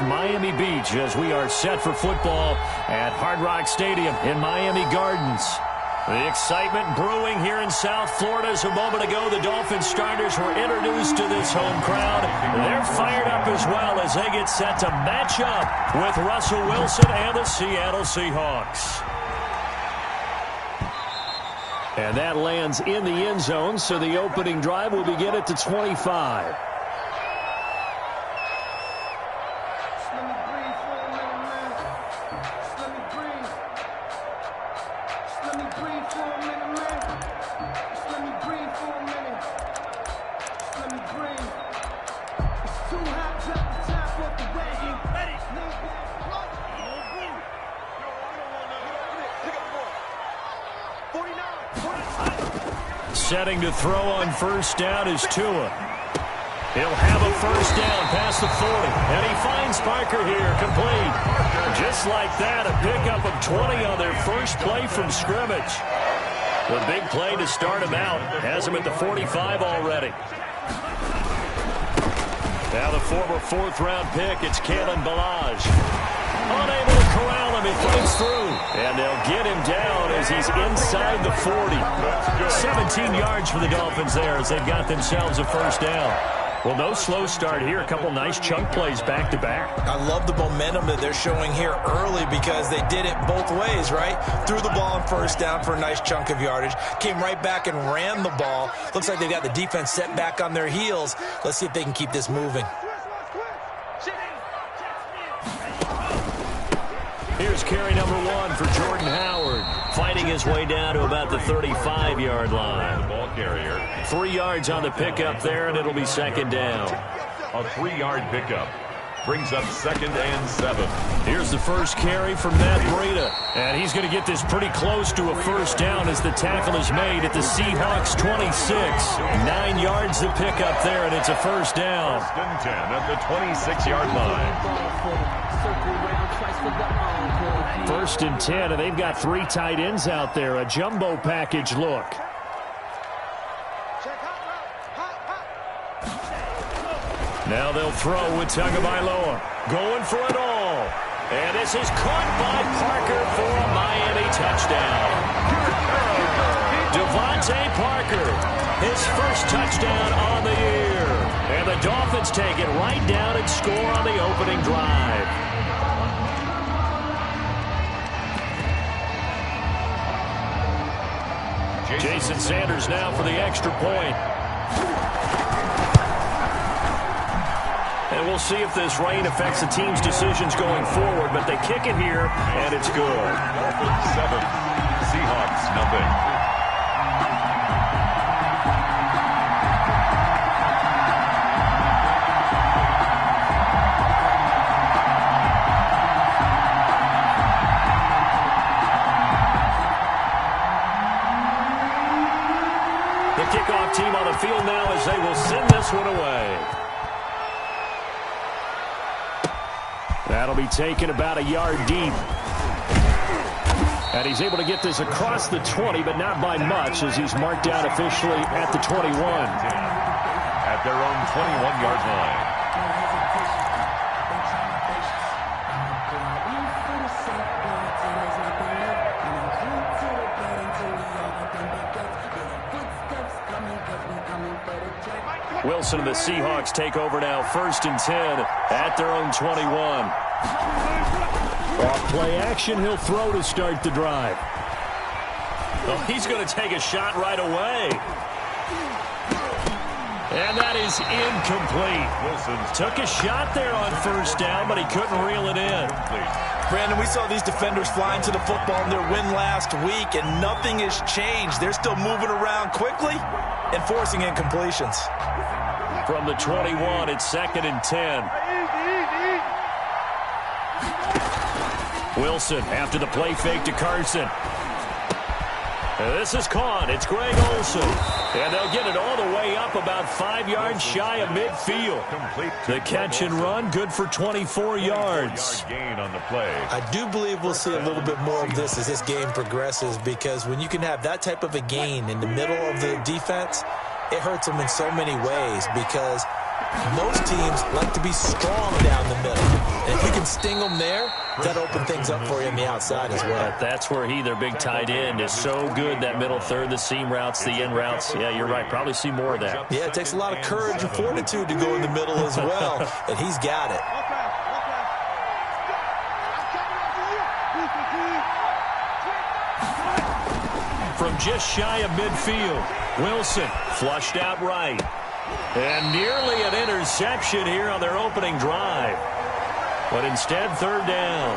Miami Beach as we are set for football at Hard Rock Stadium in Miami Gardens. The excitement brewing here in South Florida as a moment ago the Dolphins starters were introduced to this home crowd. They're fired up as well as they get set to match up with Russell Wilson and the Seattle Seahawks. And that lands in the end zone, so the opening drive will begin at the 25. Setting to throw on first down is Tua. He'll have a first down past the 40. And he finds Parker here, complete. Just like that, a pickup of 20 on their first play from scrimmage. The big play to start him out. Has him at the 45 already. Now the former fourth-round pick, it's Kalen Ballage. Unable to corral him, he fights through. And they'll get him down as he's inside the 40. 17 yards for the Dolphins there as they've got themselves a first down. Well, no slow start here. A couple nice chunk plays back-to-back. I love the momentum that they're showing here early because they did it both ways, right? Threw the ball on first down for a nice chunk of yardage. Came right back and ran the ball. Looks like they've got the defense set back on their heels. Let's see if they can keep this moving. Here's carry number 1 for Jordan Howard, fighting his way down to about the 35-yard line. Ball carrier. 3 yards on the pickup there, and it'll be second down. A 3-yard pickup brings up 2nd and 7. Here's the first carry from Matt Breida, and he's going to get this pretty close to a first down as the tackle is made at the Seahawks 26. 9 yards to pick up there, and it's a first down. 1st and 10 at the 26-yard line. 1st and 10, and they've got 3 tight ends out there. A jumbo package look. Now they'll throw with Tagovailoa. Going for it all. And this is caught by Parker for a Miami touchdown. Devontae Parker, his first touchdown on the year. And the Dolphins take it right down and score on the opening drive. Jason Sanders now for the extra point. And we'll see if this rain affects the team's decisions going forward, but they kick it here, and it's good. 7, Seahawks nothing. Kickoff team on the field now as they will send this one away. That'll be taken about a yard deep. And he's able to get this across the 20, but not by much as he's marked out officially at the 21. At their own 21-yard line. Wilson and the Seahawks take over now, 1st and 10 at their own 21. Off play action, he'll throw to start the drive. Well, he's going to take a shot right away. And that is incomplete. Wilson took a shot there on first down, but he couldn't reel it in. Brandon, we saw these defenders flying to the football in their win last week, and nothing has changed. They're still moving around quickly and forcing incompletions. From the 21, it's 2nd and 10. Wilson after the play fake to Carson. And this is caught. It's Greg Olsen. And they'll get it all the way up about 5 yards shy of midfield. The catch and run, good for 24 yards. Gain on the play. I do believe we'll see a little bit more of this as this game progresses, because when you can have that type of a gain in the middle of the defense, it hurts them in so many ways, because Most teams like to be strong down the middle. And if you can sting them there, that'll open things up for you on the outside as well. That's where their big tight end, is so good, that middle third, the seam routes, the in routes. Yeah, you're right. Probably see more of that. Yeah, it takes a lot of courage and fortitude to go in the middle as well, and he's got it. From just shy of midfield, Wilson flushed out right. And nearly an interception here on their opening drive. But instead, third down.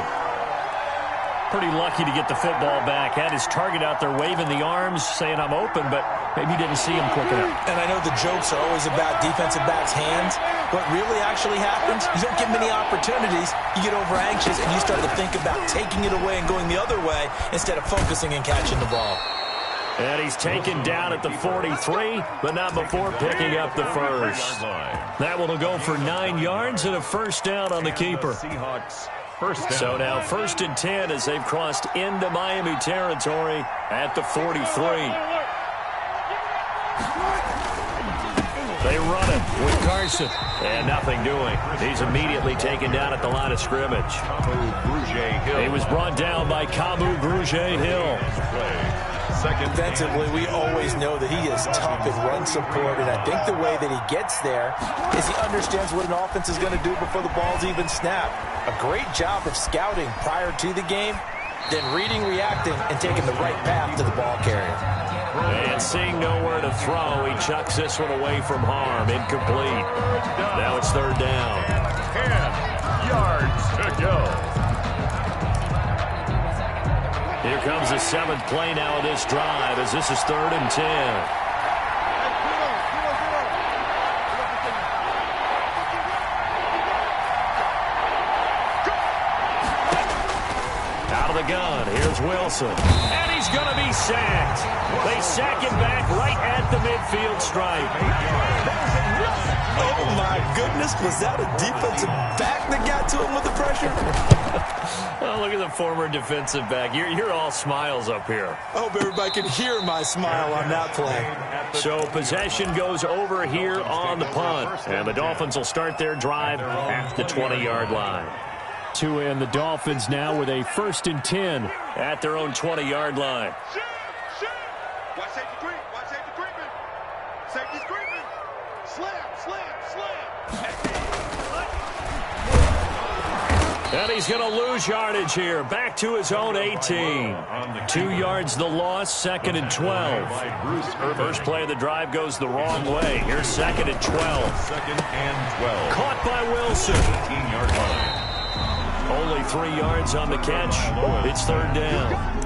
Pretty lucky to get the football back. Had his target out there waving the arms, saying, I'm open, but maybe didn't see him quick enough. And I know the jokes are always about defensive backs' hands. What really actually happens, you don't get many opportunities. You get over anxious, and you start to think about taking it away and going the other way instead of focusing and catching the ball. And he's taken down at the 43, but not before picking up the first. That one will go for 9 yards and a first down on the keeper. So now 1st and 10 as they've crossed into Miami territory at the 43. They run it with Carson. And nothing doing. He's immediately taken down at the line of scrimmage. He was brought down by Kamu Grugier-Hill. Defensively, we always know that he is tough in run support, and I think the way that he gets there is he understands what an offense is going to do before the ball's even snapped. A great job of scouting prior to the game, then reading, reacting, and taking the right path to the ball carrier. And seeing nowhere to throw, he chucks this one away from harm. Incomplete. Now it's third down. 10 yards to go. Here comes the 7th play now of this drive as this is 3rd and 10. Out of the gun, here's Wilson. And he's going to be sacked. They sack him back right at the midfield stripe. Oh, my goodness. Was that a defensive back that got to him with the pressure? Oh, look at the former defensive back. You're all smiles up here. I hope everybody can hear my smile on that play. So possession goes over here on the punt. And the Dolphins will start their drive at the 20-yard line. Tua and the Dolphins now with a 1st and 10 at their own 20-yard line. Watch safety creep. Watch safety creeping. Safety's creeping. Slam. And he's going to lose yardage here. Back to his own 18. 2 yards the loss, 2nd and 12. First play of the drive goes the wrong way. Here's 2nd and 12. 2nd and 12. Caught by Wilson. 18-yard line. Only 3 yards on the catch. It's third down.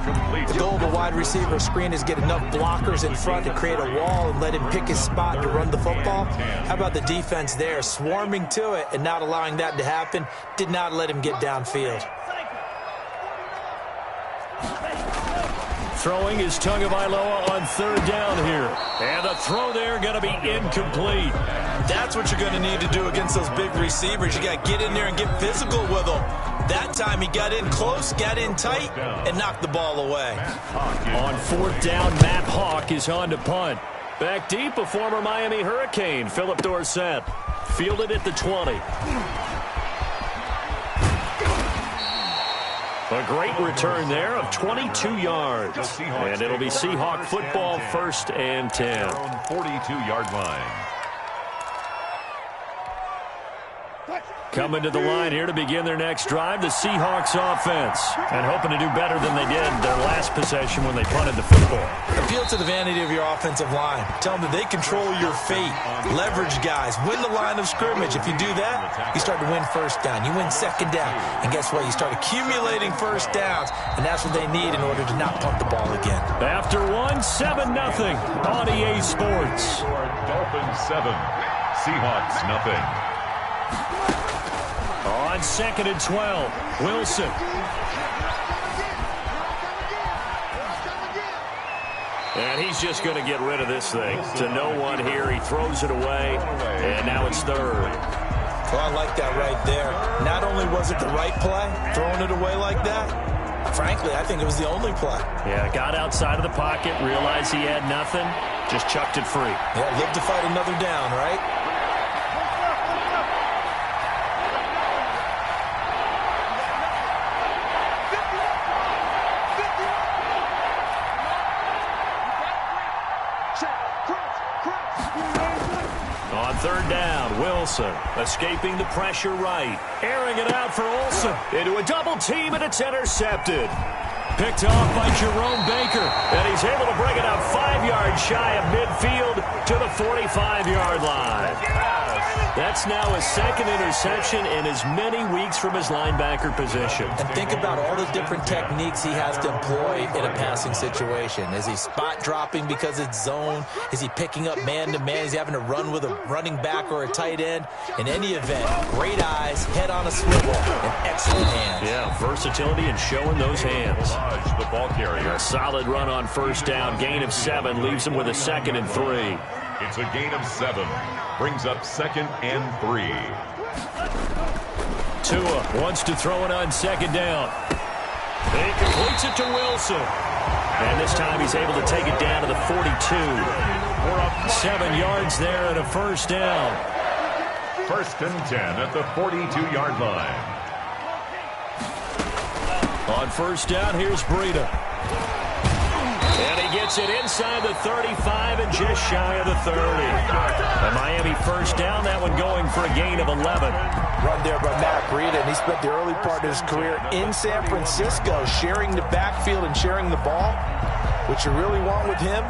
The goal of a wide receiver screen is get enough blockers in front to create a wall and let him pick his spot to run the football. How about the defense there, swarming to it and not allowing that to happen? Did not let him get downfield. Throwing is Tagovailoa on third down here. And the throw there going to be incomplete. That's what you're going to need to do against those big receivers. You got to get in there and get physical with them. That time he got in close, got in tight, and knocked the ball away. On 4th down, Matt Hawk is on to punt. Back deep, a former Miami Hurricane, Philip Dorsett. Fielded at the 20. A great return there of 22 yards. And it'll be Seahawk football, 1st and 10. 42-yard line. Coming to the line here to begin their next drive, the Seahawks offense. And hoping to do better than they did their last possession when they punted the football. Appeal to the vanity of your offensive line. Tell them that they control your fate. Leverage guys. Win the line of scrimmage. If you do that, you start to win 1st down. You win 2nd down. And guess what? You start accumulating 1st downs. And that's what they need in order to not punt the ball again. After one, 7-0 on EA Sports. Dolphins 7. Seahawks nothing. On 2nd and 12, Wilson. And he's just going to get rid of this thing. To no one here. He throws it away. And now it's third. Well, I like that right there. Not only was it the right play, throwing it away like that, frankly, I think it was the only play. Yeah, got outside of the pocket, realized he had nothing, just chucked it free. Yeah, live to fight another down, right? third down. Wilson escaping the pressure right. Airing it out for Olsen. Into a double team, and it's intercepted. Picked off by Jerome Baker. And he's able to bring it up 5 yards shy of midfield to the 45-yard line. That's now his second interception in as many weeks from his linebacker position. And think about all the different techniques he has to employ in a passing situation. Is he spot dropping because it's zone? Is he picking up man-to-man? Is he having to run with a running back or a tight end? In any event, great eyes, head on a swivel, and excellent hands. Yeah, versatility and showing those hands. The ball carrier. A solid run on first down. Gain of 7 leaves him with a 2nd and 3. It's a gain of 7. Brings up 2nd and 3. Tua wants to throw it on 2nd down. He completes it to Wilson. And this time he's able to take it down to the 42. We're up 7 yards there and a first down. 1st and 10 at the 42-yard line. On first down, here's Breida. And he gets it inside the 35 and just shy of the 30. A Miami first down, that one going for a gain of 11. Run there by Matt Breida, and he spent the early part of his career in San Francisco sharing the backfield and sharing the ball. What you really want with him,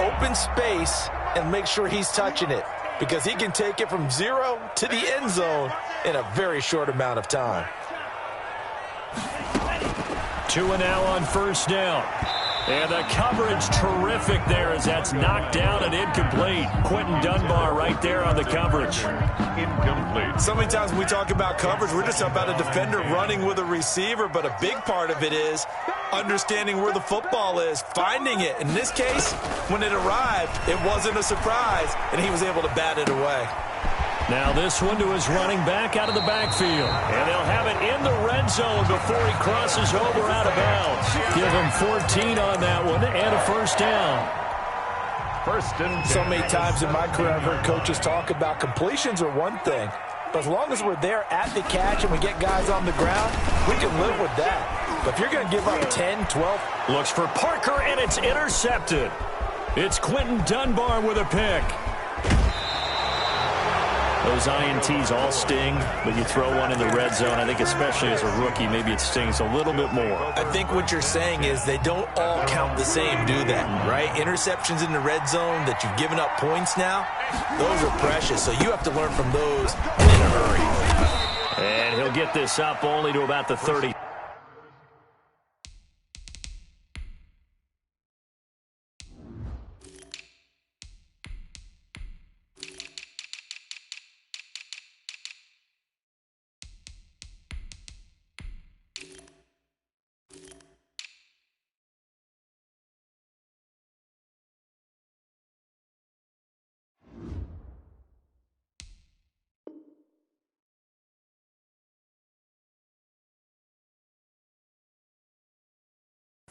open space and make sure he's touching it, because he can take it from 0 to the end zone in a very short amount of time. Tua now on first down. And the coverage terrific there as that's knocked down and incomplete. Quentin Dunbar right there on the coverage. Incomplete. So many times when we talk about coverage, we're just about a defender running with a receiver, but a big part of it is understanding where the football is, finding it. In this case, when it arrived, it wasn't a surprise, and he was able to bat it away. Now this one to his running back out of the backfield. And they'll have it in the red zone before he crosses over out of bounds. Give him 14 on that one and a first down. 1st and 10. So many times in my career I've heard coaches talk about completions are one thing, but as long as we're there at the catch and we get guys on the ground, we can live with that. But if you're going to give up 10, 12. Looks for Parker, and it's intercepted. It's Quentin Dunbar with a pick. Those INTs all sting, but you throw one in the red zone, I think especially as a rookie, maybe it stings a little bit more. I think what you're saying is they don't all count the same, do they? Right? Interceptions in the red zone that you've given up points now, those are precious. So you have to learn from those and in a hurry. And he'll get this up only to about the 30.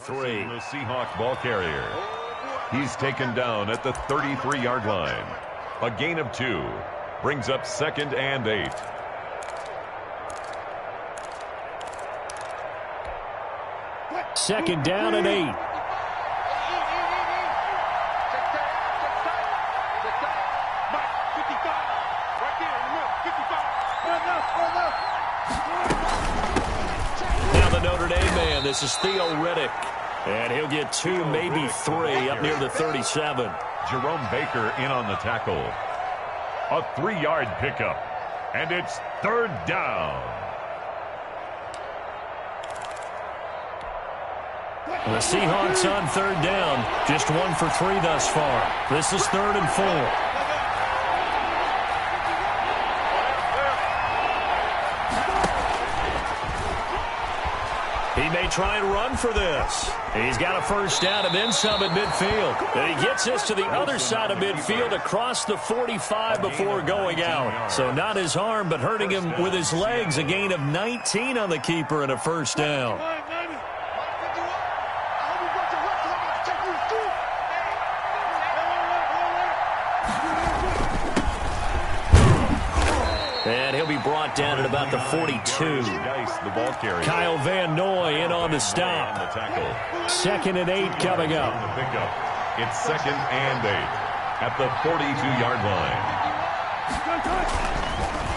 The Seahawks ball carrier. He's taken down at the 33-yard line. A gain of 2. Brings up 2nd and 8. Second down and 8. Now the Notre Dame man, this is Theo Riddick. And he'll get 2, maybe 3, up near the 37. Jerome Baker in on the tackle. A 3-yard pickup. And it's 3rd down. The Seahawks on 3rd down. Just 1 for 3 thus far. This is 3rd and 4. He may try and run for this. He's got a first down and then some at midfield. And he gets this to the other side of midfield across the 45 before going out. So not his arm, but hurting him with his legs. A gain of 19 on the keeper and a first down. And he'll be brought down at about the 42. Kyle Van Noy in on the stop. 2nd and 8 coming up. It's 2nd and 8 at the 42-yard line.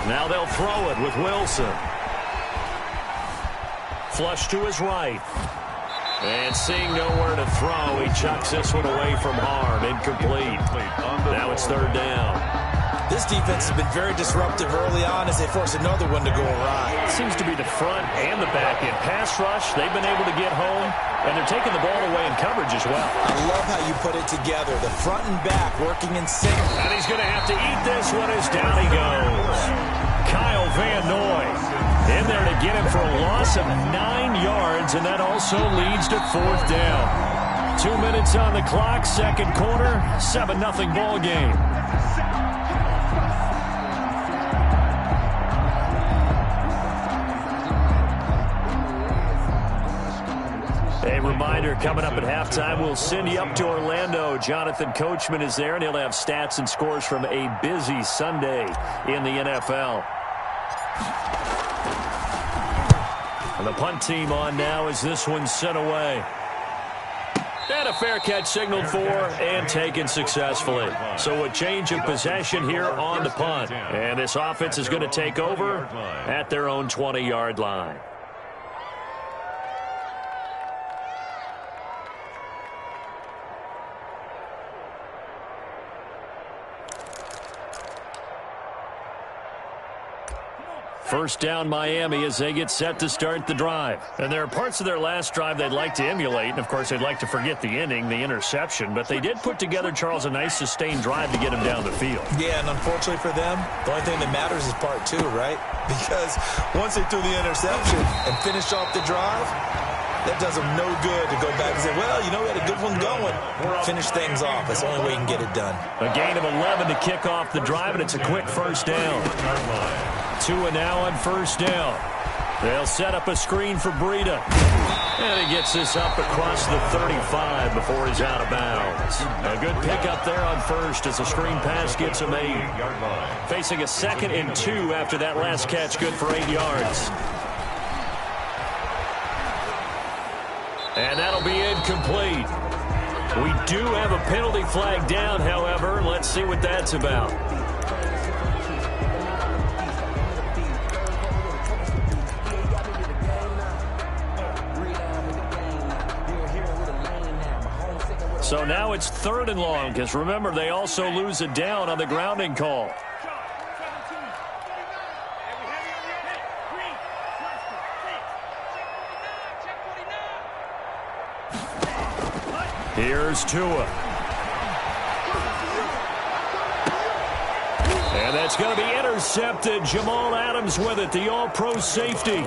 Now they'll throw it with Wilson. Flush to his right. And seeing nowhere to throw, he chucks this one away from harm. Incomplete. Now it's third down. This defense has been very disruptive early on as they force another one to go awry. It seems to be the front and the back end. Pass rush, they've been able to get home, and they're taking the ball away in coverage as well. I love how you put it together. The front and back working in sync. And he's going to have to eat this one as down he goes. Kyle Van Noy in there to get him for a loss of 9 yards, and that also leads to fourth down. 2 minutes on the clock, second quarter, 7-0 ball game. A reminder, coming up at halftime, we'll send you up to Orlando. Jonathan Coachman is there, and he'll have stats and scores from a busy Sunday in the NFL. And the punt team on now as this one's sent away. And a fair catch signaled for and taken successfully. So a change of possession here on the punt. And this offense is going to take over at their own 20-yard line. First down Miami as they get set to start the drive. And there are parts of their last drive they'd like to emulate. And, of course, they'd like to forget the ending, the interception. But they did put together, Charles, a nice sustained drive to get him down the field. Yeah, and unfortunately for them, the only thing that matters is part two, right? Because once they threw the interception and finished off the drive, that does them no good to go back and say, well, you know, we had a good one going. Finish things off. That's the only way you can get it done. A gain of 11 to kick off the drive, and it's a quick first down. Tua now on first down. They'll set up a screen for Breida. And he gets this up across the 35 before he's out of bounds. A good pickup there on first as the screen pass gets him 8. Facing a 2nd and 2 after that last catch, good for 8 yards. And that'll be incomplete. We do have a penalty flag down, however. Let's see what that's about. So now it's 3rd and long, because remember, they also lose it down on the grounding call. Here's Tua. And that's going to be intercepted. Jamal Adams with it, the all-pro safety.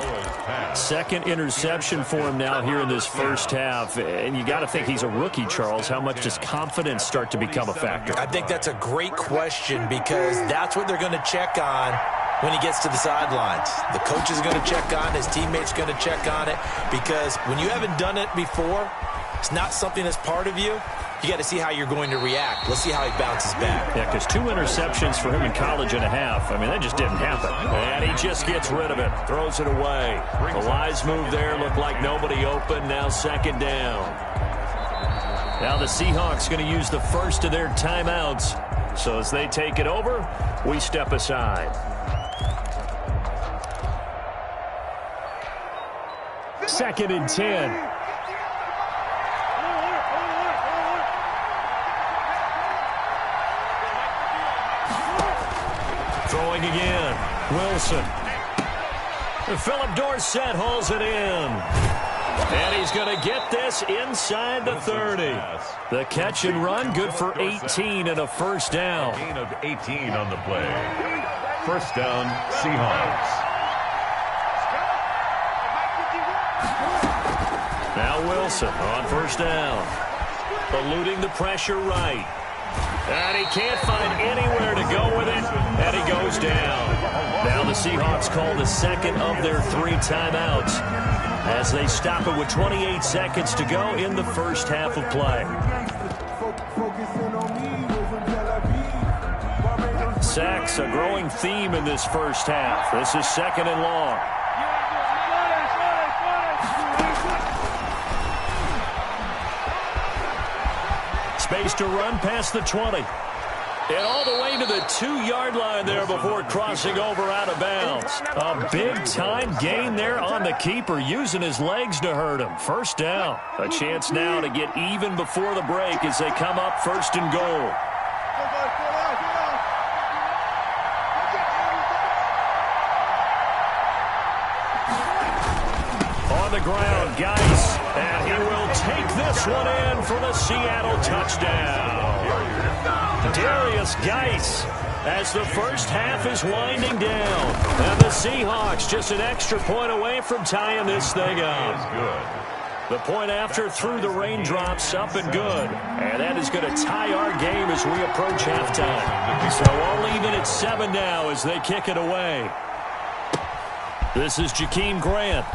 2nd interception for him now here in this first half. And you got to think he's a rookie, Charles. How much does confidence start to become a factor? I think that's a great question because that's what they're going to check on when he gets to the sidelines. The coach is going to check on it. His teammates going to check on it because when you haven't done it before, it's not something that's part of you. You got to see how you're going to react. Let's see how he bounces back. Yeah, because 2 interceptions for him in college and a half. I mean, that just didn't happen. And he just gets rid of it. Throws it away. The wise move there. Looked like nobody open. Now 2nd down. Now the Seahawks going to use the first of their timeouts. So as they take it over, we step aside. 2nd and 10. Throwing again. Wilson. Philip Dorsett hauls it in. And he's going to get this inside the 30. The catch and run, good for 18 and a first down. Gain of 18 on the play. First down, Seahawks. Now Wilson on first down. Eluding the pressure right. And he can't find anywhere to go with it, and he goes down. Now the Seahawks call the 2nd of their 3 timeouts as they stop it with 28 seconds to go in the first half of play. Sacks, a growing theme in this first half. This is 2nd and long. Space to run past the 20. And all the way to the 2-yard line there before crossing over out of bounds. A big-time gain there on the keeper, using his legs to hurt him. First down. A chance now to get even before the break as they come up first and goal. On the ground, Geis, and he will take this one in for the Seattle touchdown. Darius Geis, as the first half is winding down. And the Seahawks just an extra point away from tying this thing up. The point after through the raindrops, up and good. And that is going to tie our game as we approach halftime. So all even at 7 now as they kick it away. This is Jakeem Grant.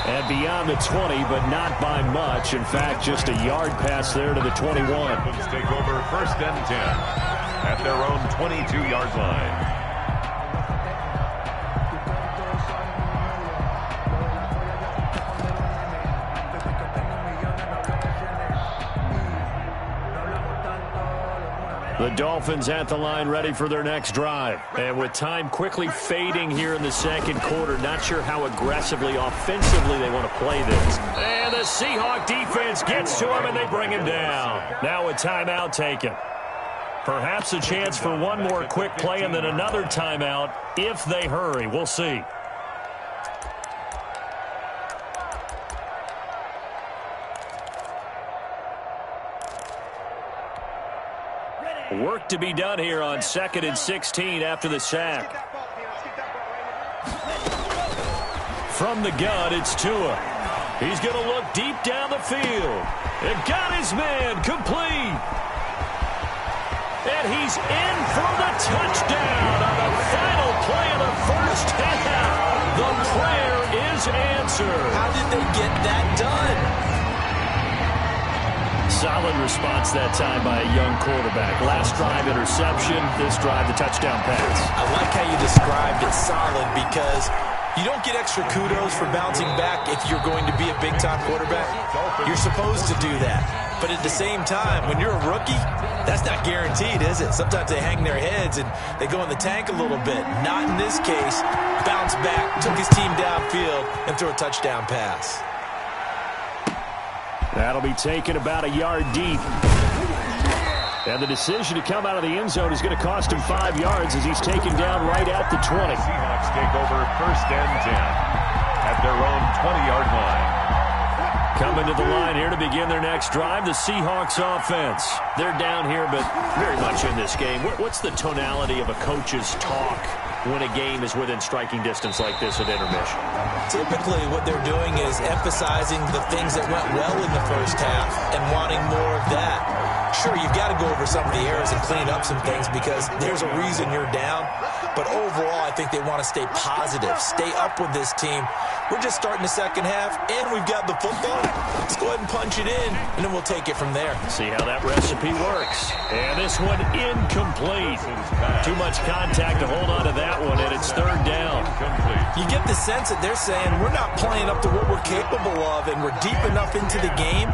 And beyond the 20, but not by much. In fact, just a yard pass there to the 21. Let's take over first and 10 at their own 22-yard line. The Dolphins at the line ready for their next drive. And with time quickly fading here in the second quarter, not sure how aggressively, offensively they want to play this. And the Seahawk defense gets to him and they bring him down. Now a timeout taken. Perhaps a chance for one more quick play and then another timeout if they hurry. We'll see. Work to be done here on 2nd and 16 after the sack. From the gun, it's Tua. He's going to look deep down the field. It got his man complete. And he's in for the touchdown on the final play of the first half. The prayer is answered. How did they get that done? Solid response that time by a young quarterback. Last drive, interception. This drive, the touchdown pass. I like how you described it solid because you don't get extra kudos for bouncing back if you're going to be a big-time quarterback. You're supposed to do that. But at the same time, when you're a rookie, that's not guaranteed, is it? Sometimes they hang their heads and they go in the tank a little bit. Not in this case. Bounce back, took his team downfield, and threw a touchdown pass. That'll be taken about a yard deep. And the decision to come out of the end zone is going to cost him 5 yards as he's taken down right at the 20. Seahawks take over first and 10 at their own 20-yard line. Coming to the line here to begin their next drive, the Seahawks offense. They're down here, but very much in this game. What's the tonality of a coach's talk when a game is within striking distance like this at intermission? Typically, what they're doing is emphasizing the things that went well in the first half and wanting more of that. Sure, you've got to go over some of the errors and clean up some things because there's a reason you're down. But overall, I think they want to stay positive, stay up with this team. We're just starting the second half, and we've got the football. Let's go ahead and punch it in, and then we'll take it from there. See how that recipe works. And this one incomplete. Too much contact to hold on to that one, and it's third down. You get the sense that they're saying we're not playing up to what we're capable of, and we're deep enough into the game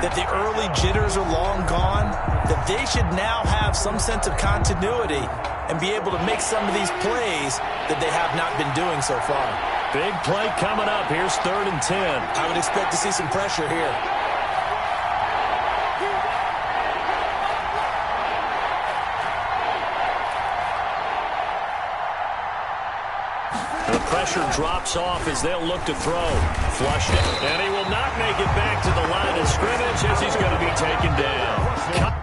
that the early jitters are long gone, that they should now have some sense of continuity and be able to make some of these plays that they have not been doing so far. Big play coming up. Here's 3rd and 10. I would expect to see some pressure here. The pressure drops off as they'll look to throw. Flushed it, and he will not make it back to the line of scrimmage as he's going to be taken down.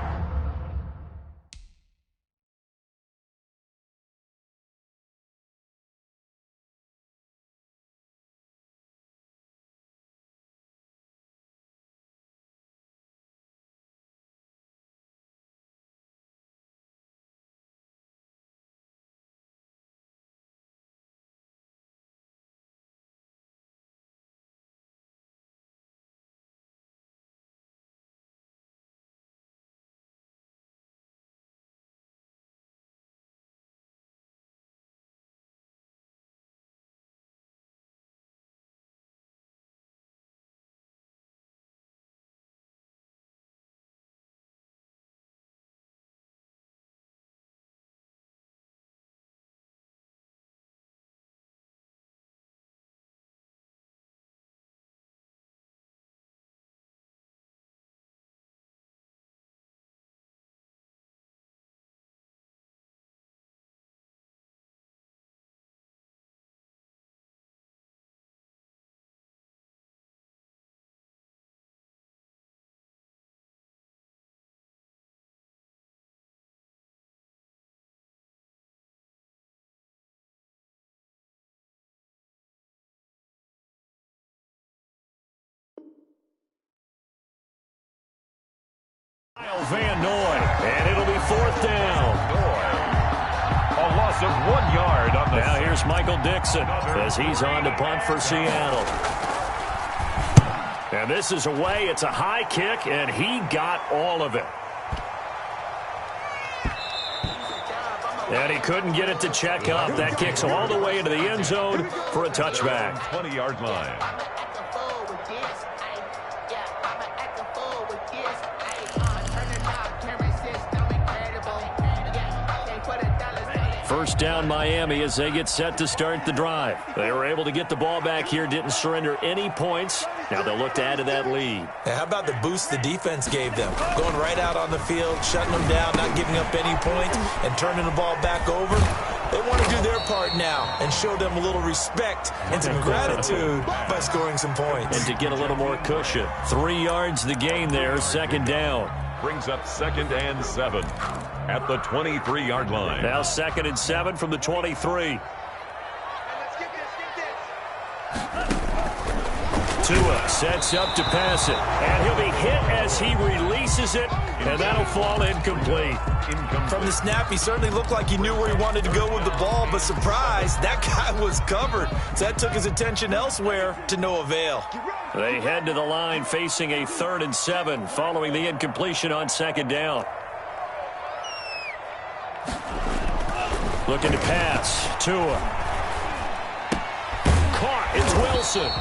Van Noy, and it'll be 4th down. A loss of 1 yard on the... Now here's Michael Dixon as he's on to punt for Seattle. And this is away. It's a high kick, and he got all of it. And he couldn't get it to check up. That kicks all the way into the end zone for a touchback. 20-yard line. First down Miami as they get set to start the drive. They were able to get the ball back here, didn't surrender any points. Now they'll look to add to that lead. How about the boost the defense gave them? Going right out on the field, shutting them down, not giving up any points, and turning the ball back over. They want to do their part now and show them a little respect and some gratitude by scoring some points. And to get a little more cushion. 3 yards the gain there, 2nd down. Brings up 2nd and 7 at the 23-yard line. Now 2nd and 7 from the 23. Tua sets up to pass it, and he'll be hit as he releases it, and that'll fall incomplete. From the snap, he certainly looked like he knew where he wanted to go with the ball, but surprise, that guy was covered. So that took his attention elsewhere to no avail. They head to the line facing a 3rd and 7 following the incompletion on 2nd down. Looking to pass. Tua. Caught. It's Wilson.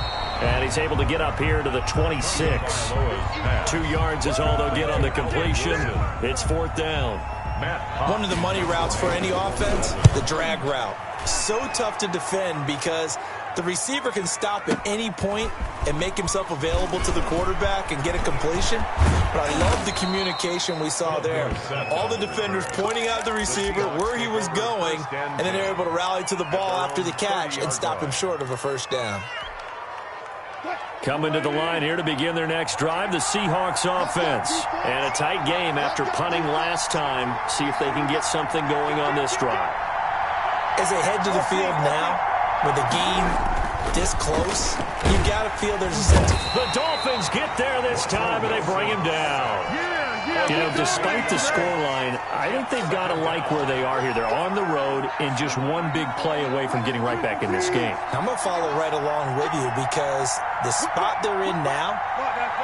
And he's able to get up here to the 26. 2 yards is all they'll get on the completion. It's 4th down. One of the money routes for any offense, the drag route. So tough to defend because the receiver can stop at any point and make himself available to the quarterback and get a completion. But I love the communication we saw there. All the defenders pointing out the receiver where he was going, and then they're able to rally to the ball after the catch and stop him short of a 1st down. Coming to the line here to begin their next drive, the Seahawks offense. And a tight game after punting last time. See if they can get something going on this drive. As they head to the field now, with the game this close, you got to feel there's a sense of... The Dolphins get there this time, and they bring him down. You know, despite the scoreline, I think they've got to like where they are here. They're on the road and just one big play away from getting right back in this game. I'm going to follow right along with you because the spot they're in now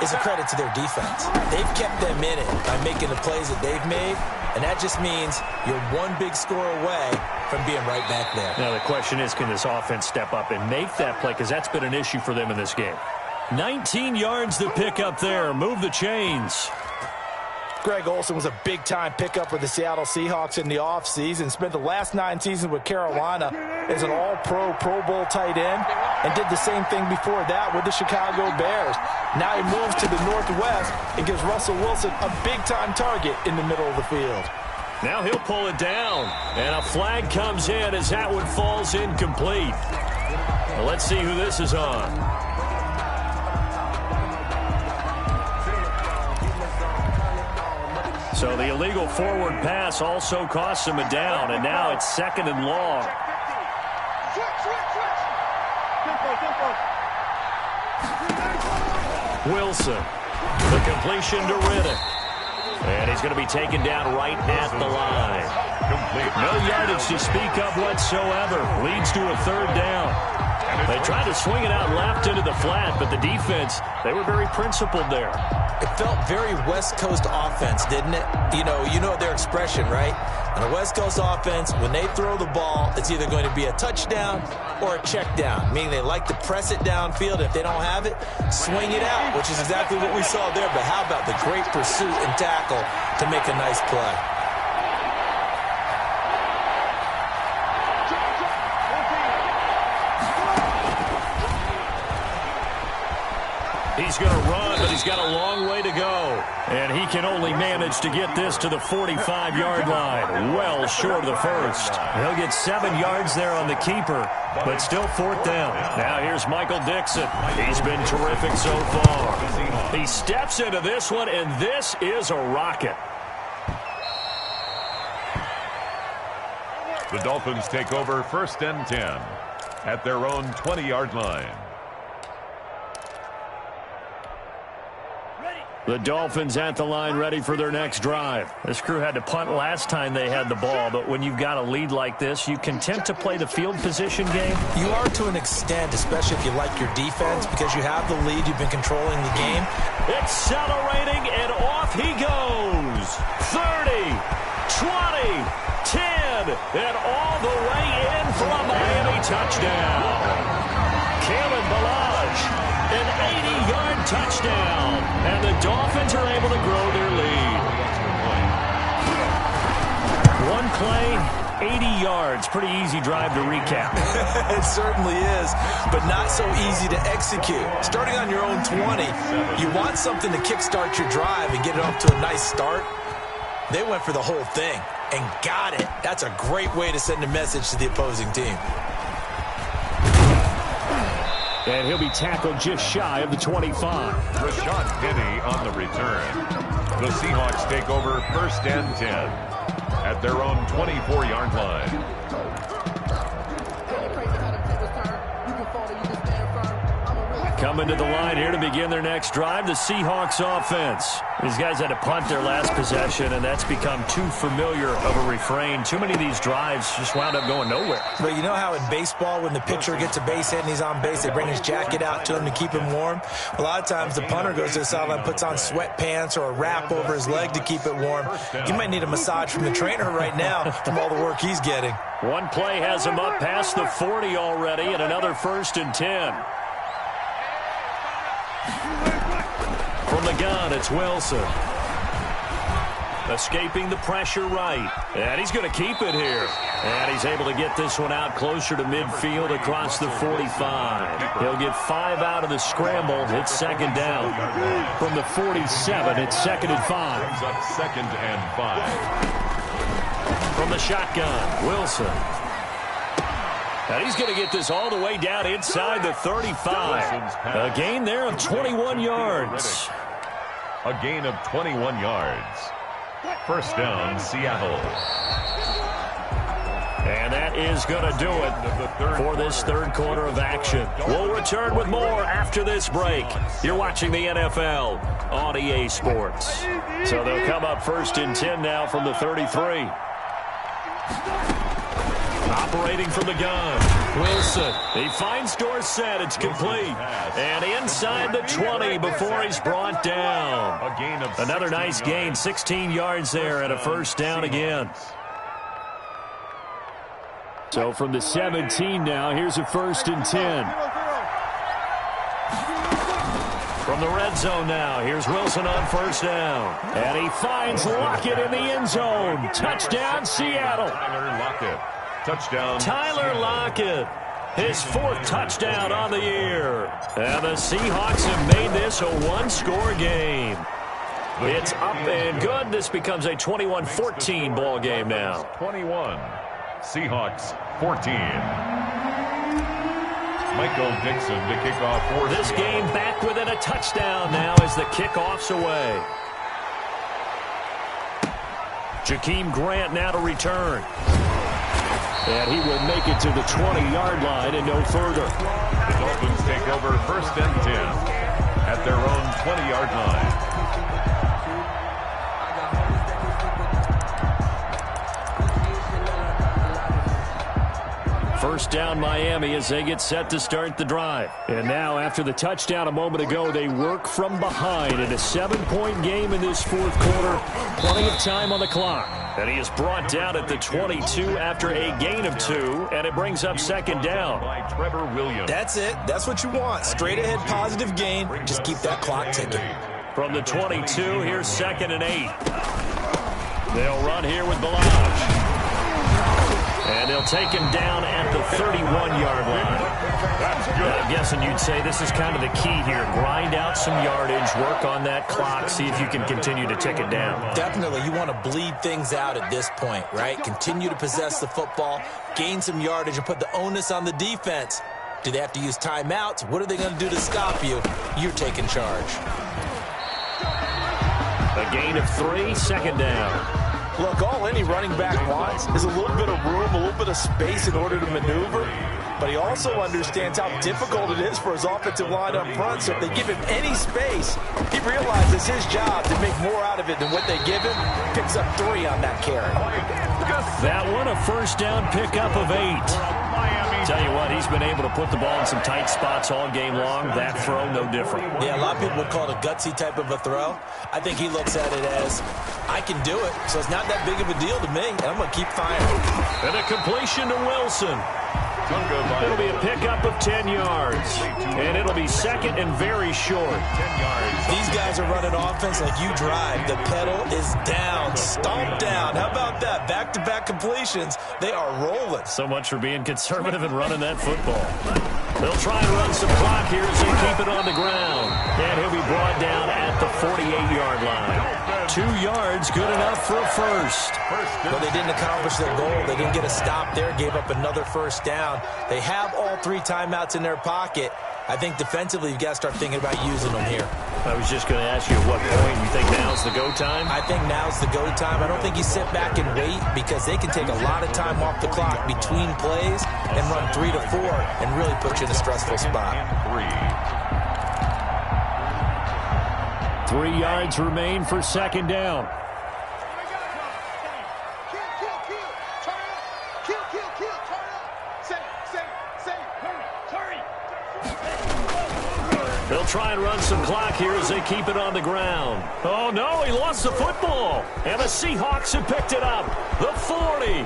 is a credit to their defense. They've kept them in it by making the plays that they've made, and that just means you're one big score away from being right back there. Now the question is, can this offense step up and make that play? Because that's been an issue for them in this game. 19 yards to pick up there. Move the chains. Greg Olsen was a big-time pickup for the Seattle Seahawks in the offseason. Spent the last 9 seasons with Carolina as an all-pro, Pro Bowl tight end, and did the same thing before that with the Chicago Bears. Now he moves to the Northwest and gives Russell Wilson a big-time target in the middle of the field. Now he'll pull it down, and a flag comes in as that one falls incomplete. Well, let's see who this is on. So the illegal forward pass also costs him a down, and now it's 2nd and long. Wilson, the completion to Riddick. And he's going to be taken down right at the line. No yardage to speak of whatsoever. Leads to a 3rd down. They tried to swing it out left into the flat, but the defense, they were very principled there. It felt very West Coast offense, didn't it? You know their expression, right? On a West Coast offense, when they throw the ball, it's either going to be a touchdown or a check down, meaning they like to press it downfield. If they don't have it, swing it out, which is exactly what we saw there. But how about the great pursuit and tackle to make a nice play? He's going to run, but he's got a long way to go. And he can only manage to get this to the 45-yard line. Well short of the first. He'll get 7 yards there on the keeper, but still 4th down. Now here's Michael Dixon. He's been terrific so far. He steps into this one, and this is a rocket. The Dolphins take over 1st and 10 at their own 20-yard line. The Dolphins at the line ready for their next drive. This crew had to punt last time they had the ball, but when you've got a lead like this, you content to play the field position game? You are to an extent, especially if you like your defense, because you have the lead, you've been controlling the game. Accelerating, and off he goes. 30, 20, 10, and all the way in for a Miami touchdown. Kalen Ballage, an 80-yard touchdown, and the Dolphins are able to grow their lead. One play, 80 yards. Pretty easy drive to recap. It certainly is, but not so easy to execute. Starting on your own 20, you want something to kickstart your drive and get it off to a nice start. They went for the whole thing and got it. That's a great way to send a message to the opposing team. And he'll be tackled just shy of the 25. Rashad Penny on the return. The Seahawks take over 1st and 10 at their own 24-yard line. Coming to the line here to begin their next drive, the Seahawks offense. These guys had to punt their last possession, and that's become too familiar of a refrain. Too many of these drives just wound up going nowhere. But you know how in baseball, when the pitcher gets a base hit and he's on base, they bring his jacket out to him to keep him warm? A lot of times the punter goes to the sideline, puts on sweatpants or a wrap over his leg to keep it warm. He might need a massage from the trainer right now from all the work he's getting. One play has him up past the 40 already, and another 1st and 10. From the gun, it's Wilson. Escaping the pressure right. And he's going to keep it here. And he's able to get this one out closer to midfield across the 45. He'll get 5 out of the scramble. It's 2nd down. From the 47, it's 2nd and 5. Brings up 2nd and 5. From the shotgun, Wilson. And he's going to get this all the way down inside the 35. A gain there of 21 yards. A gain of 21 yards. 1st down, Seattle. And that is going to do it for this 3rd quarter of action. We'll return with more after this break. You're watching the NFL on EA Sports. So they'll come up 1st and 10 now from the 33. Operating from the gun, Wilson. He finds Dorsett. It's complete. And inside the 20 before he's brought down. A gain of another nice gain, 16 yards there, and a 1st down again. So from the 17 now, here's a 1st and 10. From the red zone now, here's Wilson on 1st down. And he finds Lockett in the end zone. Touchdown, Seattle. Tyler Lockett. Touchdown. Tyler Lockett, his 4th touchdown on the year. And the Seahawks have made this a 1-score game. It's up and good. This becomes a 21-14 ball game now. 21. Seahawks 14. Michael Dixon to kick off for this Seattle. Game back within a touchdown now as the kickoff's away. Jakeem Grant now to return. And he will make it to the 20-yard line and no further. The Dolphins take over 1st and 10 at their own 20-yard line. First down Miami as they get set to start the drive. And now after the touchdown a moment ago, they work from behind in a 7-point game in this 4th quarter. Plenty of time on the clock. And he is brought down at the 22 after a gain of 2, and it brings up 2nd down. By Trevor Williams. That's it. That's what you want. Straight ahead positive gain. Just keep that clock ticking. From the 22, here's 2nd and 8. They'll run here with Ballage. And they'll take him down at the 31-yard line. That's good. I'm guessing you'd say this is kind of the key here. Grind out some yardage, work on that clock, see if you can continue to tick it down. Definitely. You want to bleed things out at this point, right? Continue to possess the football, gain some yardage, and put the onus on the defense. Do they have to use timeouts? What are they going to do to stop you? You're taking charge. A gain of 3, 2nd down. Look, all any running back wants is a little bit of room, a little bit of space in order to maneuver. but he also understands how difficult it is for his offensive line up front. So if they give him any space, he realizes his job to make more out of it than what they give him. Picks up 3 on that carry. That one, a first down pickup of 8. Tell you what, he's been able to put the ball in some tight spots all game long. That throw, no different. Yeah, a lot of people would call it a gutsy type of a throw. I think he looks at it as, I can do it, so it's not that big of a deal to me, and I'm going to keep firing. And a completion to Wilson. It'll be a pickup of 10 yards. And it'll be second and very short. 10 yards. These guys are running offense like you drive. The pedal is down, stomped down. How about that? Back-to-back completions. They are rolling. So much for being conservative and running that football. They'll try and run some clock here as they keep it on the ground. And he'll be brought down at the 48-yard line. 2 yards, good enough for a first. Well, they didn't accomplish their goal. They didn't get a stop there, gave up another first down. They have all 3 timeouts in their pocket. I think defensively, you've got to start thinking about using them here. I was just going to ask you at what point you think now's the go time? I think now's the go time. I don't think you sit back and wait because they can take a lot of time off the clock between plays and run 3 to 4 and really put you in a stressful spot. 3 yards remain for second down. They'll try and run some clock here as they keep it on the ground. Oh, no, he lost the football. And the Seahawks have picked it up. The 40,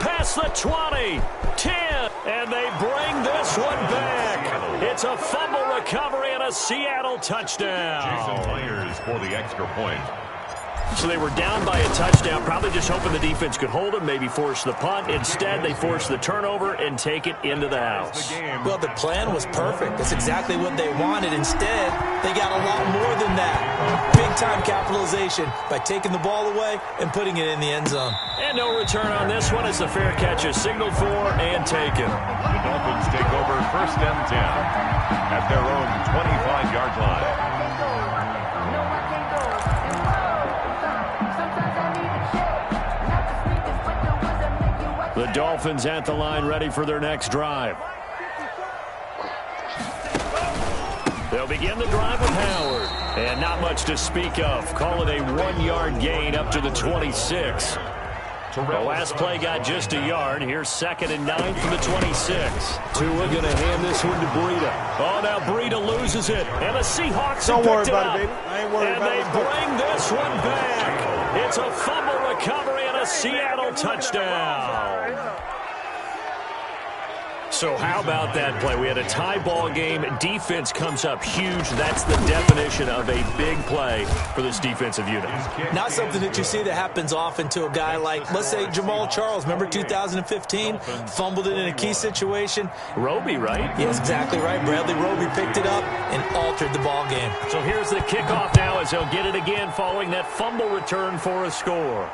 past the 20, 10, and they bring this one back. It's a fumble recovery and a Seattle touchdown. Jason Myers for the extra point. So they were down by a touchdown, probably just hoping the defense could hold them, maybe force the punt. Instead, they forced the turnover and take it into the house. Well, the plan was perfect. That's exactly what they wanted. Instead, they got a lot more than that. Big-time capitalization by taking the ball away and putting it in the end zone. And no return on this one as the fair catch is signaled for and taken. The Dolphins take over first and 10 at their own 25-yard line. The Dolphins at the line ready for their next drive. They'll begin the drive with Howard. And not much to speak of. Call it a 1-yard gain up to the 26. The last play got just a yard. Here's second and 9 from the 26. Tua going to hand this one to Breida. Oh, now Breida loses it. And the Seahawks have picked it up. And they bring this one back. It's a fumble recovery and a Seattle touchdown. So how about that play? We had a tie ball game. Defense comes up huge. That's the definition of a big play for this defensive unit. Not something that you see that happens often to a guy like, let's say, Jamal Charles. Remember 2015? Fumbled it in a key situation. Roby, right? Yes, exactly right. Bradley Roby picked it up and altered the ball game. So here's the kickoff now as they'll get it again following that fumble return for a score.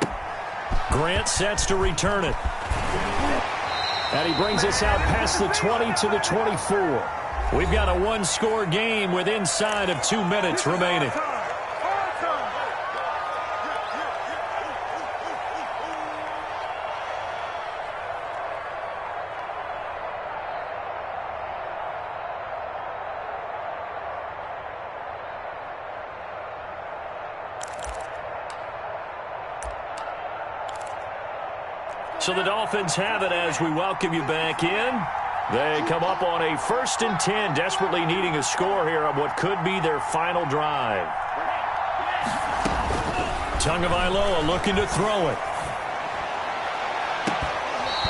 Grant sets to return it. And he brings us out past the 20 to the 24. We've got a one-score game with inside of 2 minutes remaining. So the Dolphins have it as we welcome you back in. They come up on a 1st and 10, desperately needing a score here on what could be their final drive. Tagovailoa looking to throw it.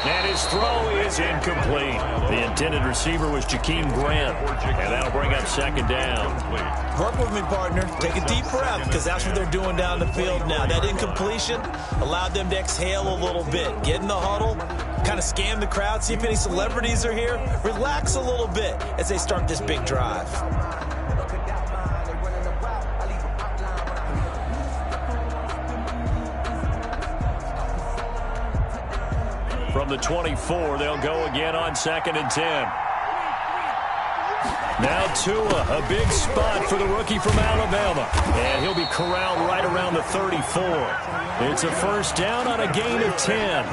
And his throw is incomplete. The intended receiver was Jakeem Grant, and that'll bring up second down. Work with me, partner. Take a deep breath, because that's what they're doing down the field now. That incompletion allowed them to exhale a little bit. Get in the huddle, kind of scan the crowd, see if any celebrities are here. Relax a little bit as they start this big drive. From the 24, they'll go again on 2nd and 10. Now Tua, a big spot for the rookie from Alabama. And he'll be corralled right around the 34. It's a first down on a gain of 10.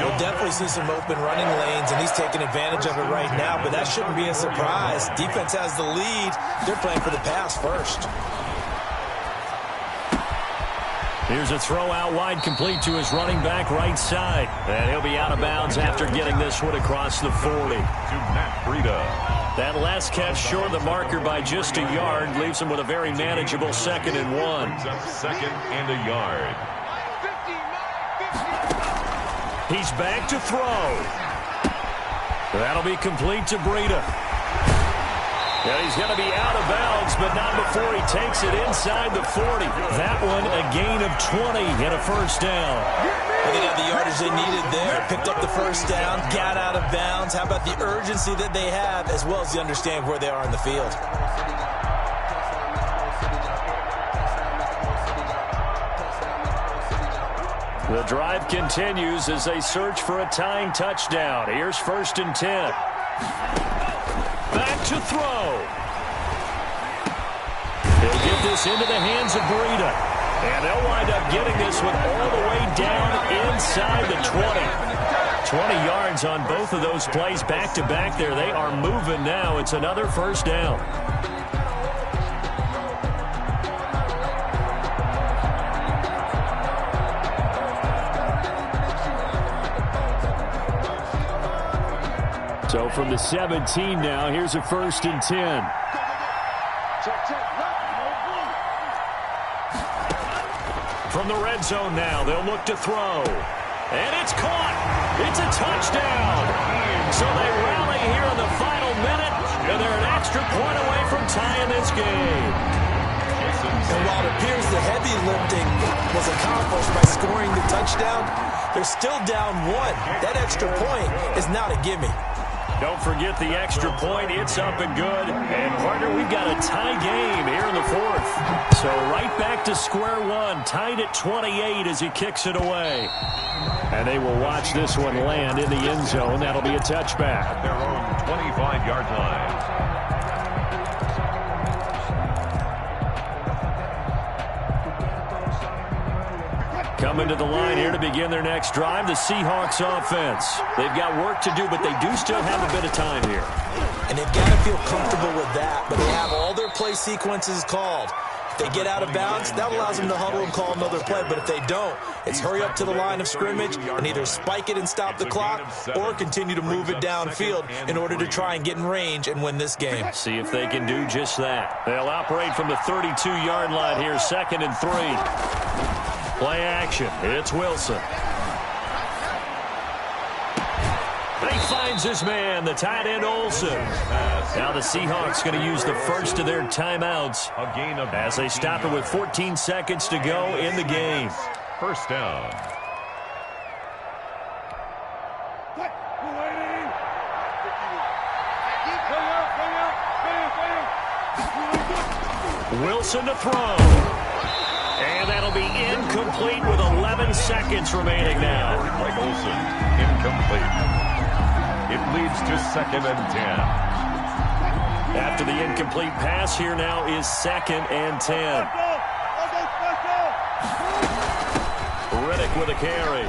We'll definitely see some open running lanes, and he's taking advantage of it right now, but that shouldn't be a surprise. Defense has the lead. They're playing for the pass first. Here's a throw out wide, complete to his running back right side. And he'll be out of bounds after getting this one across the 40. To Matt Breida. That last catch short of the marker by just a yard leaves him with a very manageable 2nd and 1. Brings up 2nd and a yard. He's back to throw. That'll be complete to Breida. Yeah, he's going to be out of bounds, but not before he takes it inside the 40. That one a gain of 20 and a first down. Well, they got the yardage they needed there. Picked up the first down, got out of bounds. How about the urgency that they have, as well as the understanding where they are in the field? The drive continues as they search for a tying touchdown. Here's 1st and 10. Back to throw. He'll get this into the hands of Breida. And they'll wind up getting this one all the way down inside the 20. 20 yards on both of those plays back-to-back there. They are moving now. It's another first down. So from the 17 now, here's a 1st and 10. From the red zone now, they'll look to throw. And it's caught. It's a touchdown. So they rally here in the final minute, and they're an extra point away from tying this game. And while it appears the heavy lifting was accomplished by scoring the touchdown, they're still down 1. That extra point is not a gimme. Don't forget the extra point. It's up and good. And, partner, we've got a tie game here in the 4th. So right back to square one, tied at 28 as he kicks it away. And they will watch this one land in the end zone. That'll be a touchback. At their own 25-yard line. Coming to the line here to begin their next drive, the Seahawks offense. They've got work to do, but they do still have a bit of time here. And they've got to feel comfortable with that, but they have all their play sequences called. If they get out of bounds, that allows them to huddle and call another play, but if they don't, it's hurry up to the line of scrimmage and either spike it and stop the clock or continue to move it downfield in order to try and get in range and win this game. See if they can do just that. They'll operate from the 32-yard line here, 2nd and 3. Play action. It's Wilson. He finds his man, the tight end Olsen. Now the Seahawks going to use the first of their timeouts as they stop it with 14 seconds to go in the game. First down. Wilson to throw. And that'll be incomplete with 11 seconds remaining now. Like Olsen, incomplete. It leads to 2nd and 10. After the incomplete pass, here now is 2nd and 10. Riddick with a carry.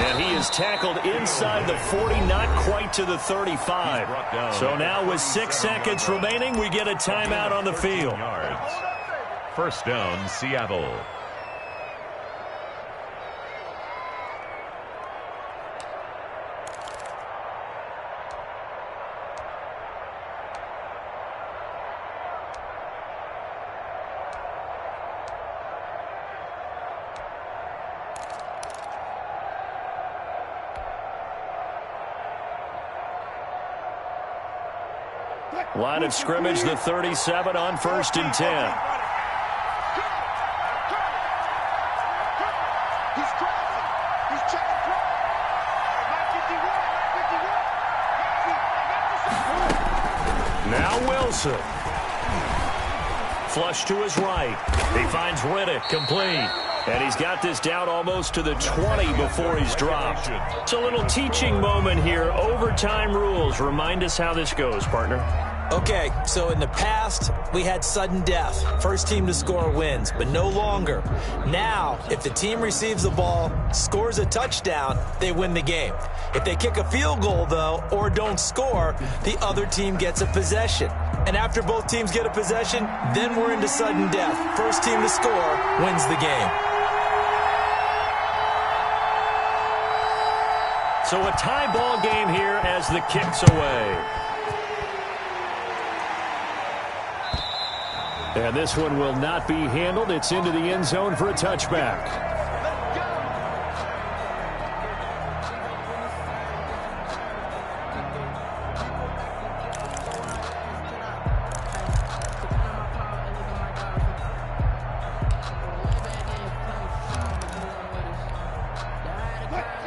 And he is tackled inside the 40, not quite to the 35. So now with 6 seconds remaining, we get a timeout on the field. First down, Seattle. Line of scrimmage, the 37 on 1st and 10. Now Wilson. Flush to his right. He finds Riddick, complete. And he's got this down almost to the 20 before he's dropped. It's a little teaching moment here. Overtime rules. Remind us how this goes, partner. Okay, so in the past, we had sudden death. First team to score wins, but no longer. Now, if the team receives the ball, scores a touchdown, they win the game. If they kick a field goal, though, or don't score, the other team gets a possession. And after both teams get a possession, then we're into sudden death. First team to score wins the game. So a tie ball game here as the kick's away. And this one will not be handled. It's into the end zone for a touchback.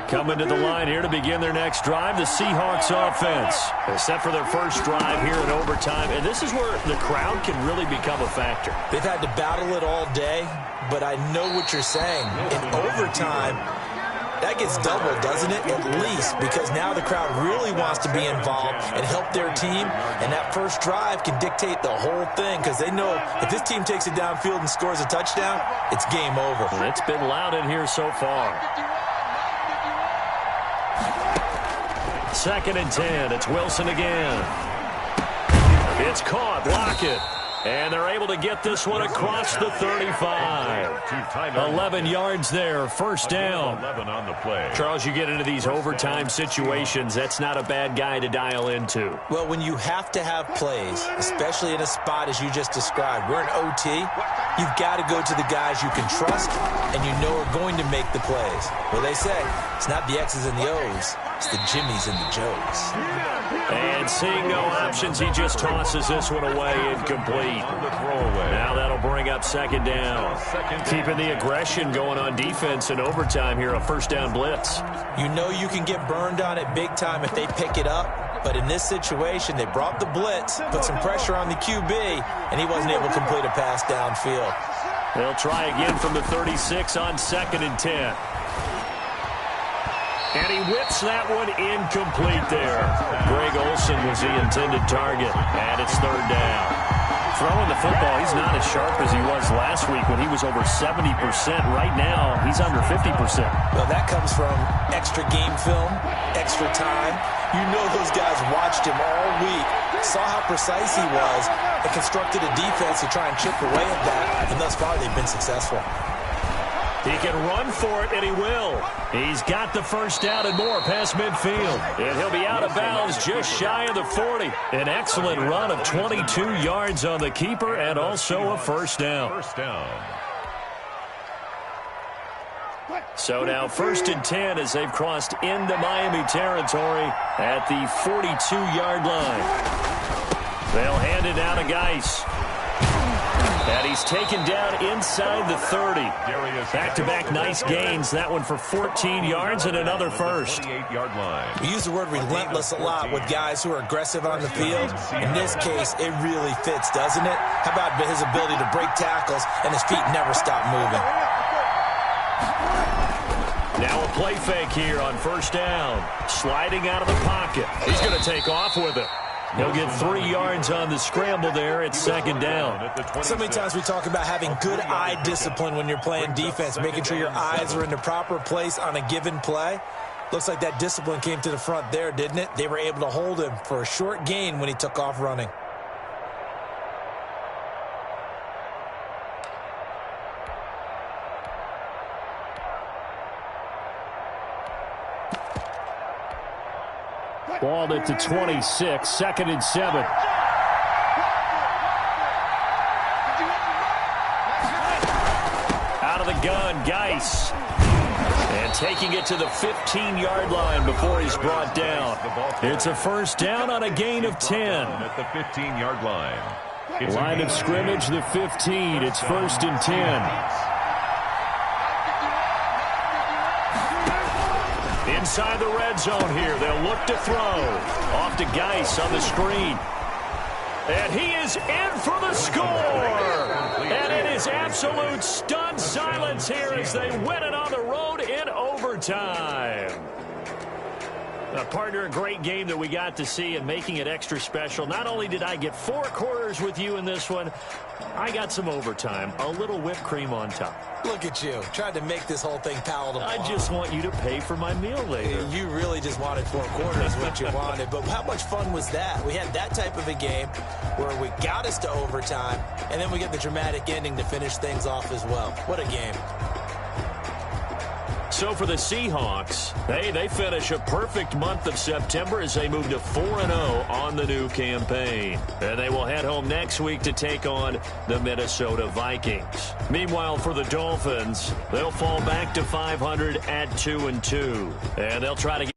Coming to the line here to begin their next drive, the Seahawks offense. They're set for their first drive here in overtime, and this is where the crowd can really become a factor. They've had to battle it all day, but I know what you're saying. In overtime, that gets doubled, doesn't it? At least, because now the crowd really wants to be involved and help their team, and that first drive can dictate the whole thing because they know if this team takes it downfield and scores a touchdown, it's game over. And it's been loud in here so far. 2nd and 10. It's Wilson again. It's caught. Lockett. And they're able to get this one across the 35. 11 yards there. First down. 11 on the play. Charles, you get into these overtime situations, that's not a bad guy to dial into. Well, when you have to have plays, especially in a spot as you just described, we're in OT, you've got to go to the guys you can trust and you know are going to make the plays. Well, they say it's not the X's and the O's, it's the Jimmies and the Joes. And seeing no options, he just tosses this one away, incomplete. Now that'll bring up 2nd down. Keeping the aggression going on defense in overtime here, a first down blitz. You know you can get burned on it big time if they pick it up, but in this situation, they brought the blitz, put some pressure on the QB, and he wasn't able to complete a pass downfield. They'll try again from the 36 on 2nd and 10. And he whips that one incomplete there. Greg Olsen was the intended target, and it's 3rd down. Throwing the football, he's not as sharp as he was last week when he was over 70%. Right now, he's under 50%. Well, that comes from extra game film, extra time. You know those guys watched him all week, saw how precise he was, and constructed a defense to try and chip away at that, and thus far they've been successful. He can run for it, and he will. He's got the first down and more past midfield. And he'll be out of bounds just shy of the 40. An excellent run of 22 yards on the keeper and also a first down. So now 1st and 10 as they've crossed into Miami territory at the 42-yard line. They'll hand it down to Geis. And he's taken down inside the 30. Back-to-back nice gains. That one for 14 yards and another first. We use the word relentless a lot with guys who are aggressive on the field. In this case, it really fits, doesn't it? How about his ability to break tackles and his feet never stop moving? Now a play fake here on first down. Sliding out of the pocket. He's going to take off with it. He'll get 3 yards on the scramble there at 2nd down. So many times we talk about having good eye discipline when you're playing defense, making sure your eyes are in the proper place on a given play. Looks like that discipline came to the front there, didn't it? They were able to hold him for a short gain when he took off running. Ball at the 26, 2nd and 7. Out of the gun, Geis. And taking it to the 15-yard line before he's brought down. It's a first down on a gain of 10. At the 15-yard line. Line of scrimmage, the 15. It's 1st and 10. Inside the red zone here. They'll look to throw. Off to Geis on the screen. And he is in for the score. And it is absolute stunned silence here as they win it on the road in overtime. Partner, a great game that we got to see and making it extra special. Not only did I get 4 quarters with you in this one, I got some overtime, a little whipped cream on top. Look at you, tried to make this whole thing palatable. I just want you to pay for my meal later. You really just wanted 4 quarters, what you wanted. But how much fun was that? We had that type of a game where we got us to overtime, and then we get the dramatic ending to finish things off as well. What a game. So for the Seahawks, they finish a perfect month of September as they move to 4-0 on the new campaign. And they will head home next week to take on the Minnesota Vikings. Meanwhile, for the Dolphins, they'll fall back to 500 at 2-2. And they'll try to get